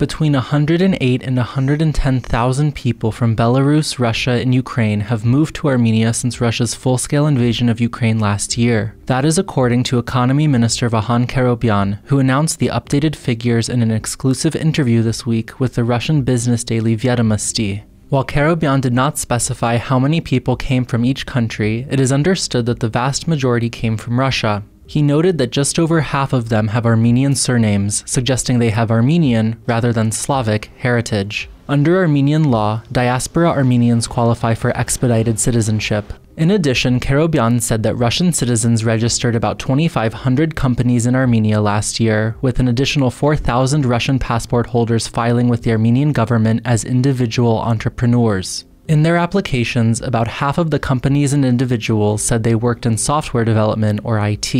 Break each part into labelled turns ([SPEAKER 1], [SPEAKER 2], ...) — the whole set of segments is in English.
[SPEAKER 1] Between 108 and 110,000 people from Belarus, Russia, and Ukraine have moved to Armenia since Russia's full-scale invasion of Ukraine last year. That is according to Economy Minister Vahan Karobyan, who announced the updated figures in an exclusive interview this week with the Russian business daily Viva-MTS. While Karobyan did not specify how many people came from each country, it is understood that the vast majority came from Russia. He noted that just over half of them have Armenian surnames, suggesting they have Armenian, rather than Slavic, heritage. Under Armenian law, diaspora Armenians qualify for expedited citizenship. In addition, Karobyan said that Russian citizens registered about 2,500 companies in Armenia last year, with an additional 4,000 Russian passport holders filing with the Armenian government as individual entrepreneurs. In their applications, about half of the companies and individuals said they worked in software development or IT.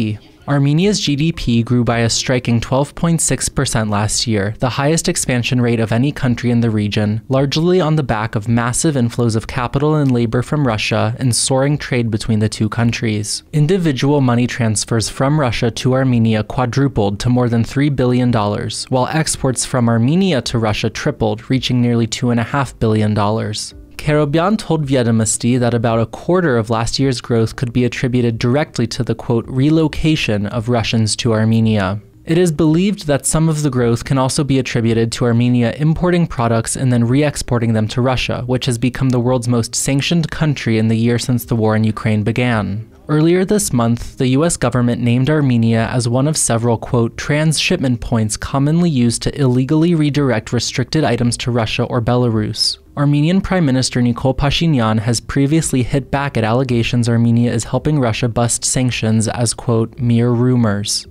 [SPEAKER 1] Armenia's GDP grew by a striking 12.6% last year, the highest expansion rate of any country in the region, largely on the back of massive inflows of capital and labor from Russia and soaring trade between the two countries. Individual money transfers from Russia to Armenia quadrupled to more than $3 billion, while exports from Armenia to Russia tripled, reaching nearly $2.5 billion. Karobyan told Viva-MTS that about a quarter of last year's growth could be attributed directly to the, quote, relocation of Russians to Armenia. It is believed that some of the growth can also be attributed to Armenia importing products and then re-exporting them to Russia, which has become the world's most sanctioned country in the year since the war in Ukraine began. Earlier this month, the US government named Armenia as one of several, quote, transshipment points commonly used to illegally redirect restricted items to Russia or Belarus. Armenian Prime Minister Nikol Pashinyan has previously hit back at allegations Armenia is helping Russia bust sanctions as, quote, mere rumors.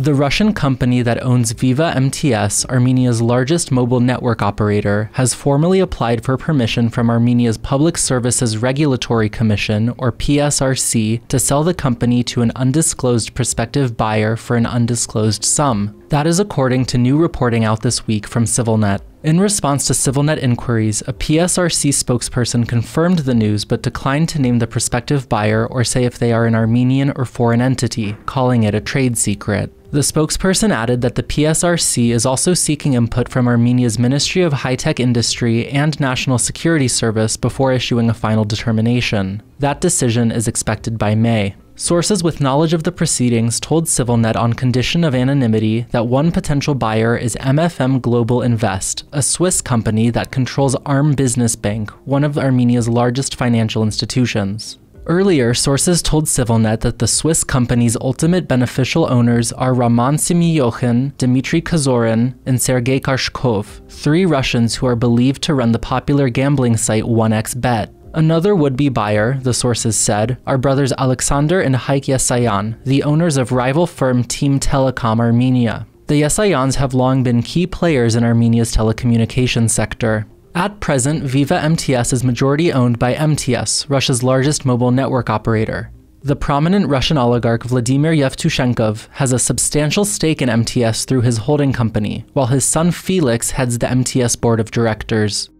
[SPEAKER 1] The Russian company that owns Viva-MTS, Armenia's largest mobile network operator, has formally applied for permission from Armenia's Public Services Regulatory Commission, or PSRC, to sell the company to an undisclosed prospective buyer for an undisclosed sum. That is according to new reporting out this week from CivilNet. In response to CivilNet inquiries, a PSRC spokesperson confirmed the news but declined to name the prospective buyer or say if they are an Armenian or foreign entity, calling it a trade secret. The spokesperson added that the PSRC is also seeking input from Armenia's Ministry of High-Tech Industry and National Security Service before issuing a final determination. That decision is expected by May. Sources with knowledge of the proceedings told CivilNet on condition of anonymity that one potential buyer is MFM Global Invest, a Swiss company that controls Arm Business Bank, one of Armenia's largest financial institutions. Earlier, sources told CivilNet that the Swiss company's ultimate beneficial owners are Roman Semyokhin, Dmitry Kazorin, and Sergei Karshkov, three Russians who are believed to run the popular gambling site 1xBet. Another would-be buyer, the sources said, are brothers Alexander and Haik Yesayan, the owners of rival firm Team Telecom Armenia. The Yesayans have long been key players in Armenia's telecommunications sector. At present, Viva-MTS is majority owned by MTS, Russia's largest mobile network operator. The prominent Russian oligarch Vladimir Yevtushenkov has a substantial stake in MTS through his holding company, while his son Felix heads the MTS board of directors.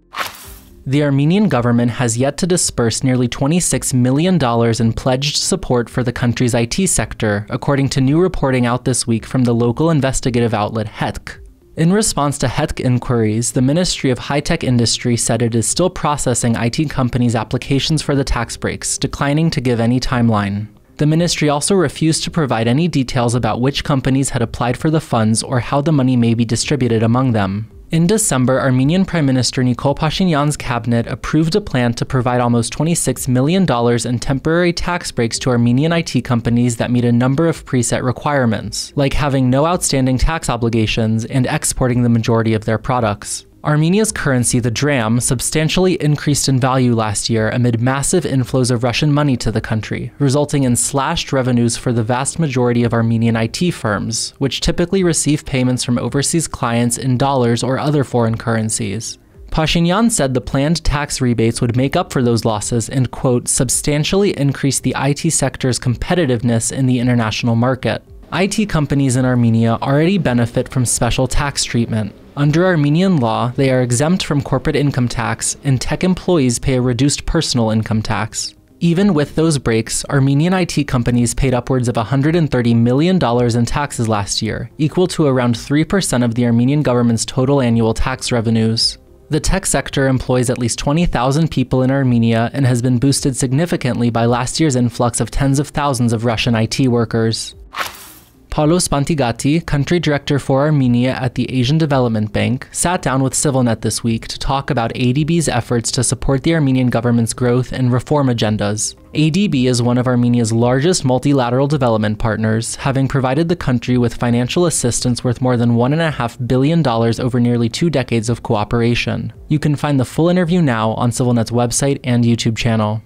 [SPEAKER 1] The Armenian government has yet to disperse nearly $26 million in pledged support for the country's IT sector, according to new reporting out this week from the local investigative outlet HETK. In response to HETK inquiries, the Ministry of High-Tech Industry said it is still processing IT companies' applications for the tax breaks, declining to give any timeline. The ministry also refused to provide any details about which companies had applied for the funds or how the money may be distributed among them. In December, Armenian Prime Minister Nikol Pashinyan's cabinet approved a plan to provide almost $26 million in temporary tax breaks to Armenian IT companies that meet a number of preset requirements, like having no outstanding tax obligations and exporting the majority of their products. Armenia's currency, the dram, substantially increased in value last year amid massive inflows of Russian money to the country, resulting in slashed revenues for the vast majority of Armenian IT firms, which typically receive payments from overseas clients in dollars or other foreign currencies. Pashinyan said the planned tax rebates would make up for those losses and, quote, substantially increase the IT sector's competitiveness in the international market. IT companies in Armenia already benefit from special tax treatment. Under Armenian law, they are exempt from corporate income tax, and tech employees pay a reduced personal income tax. Even with those breaks, Armenian IT companies paid upwards of $130 million in taxes last year, equal to around 3% of the Armenian government's total annual tax revenues. The tech sector employs at least 20,000 people in Armenia and has been boosted significantly by last year's influx of tens of thousands of Russian IT workers. Paulo Spantigati, country director for Armenia at the Asian Development Bank, sat down with CivilNet this week to talk about ADB's efforts to support the Armenian government's growth and reform agendas. ADB is one of Armenia's largest multilateral development partners, having provided the country with financial assistance worth more than $1.5 billion over nearly 2 decades of cooperation. You can find the full interview now on CivilNet's website and YouTube channel.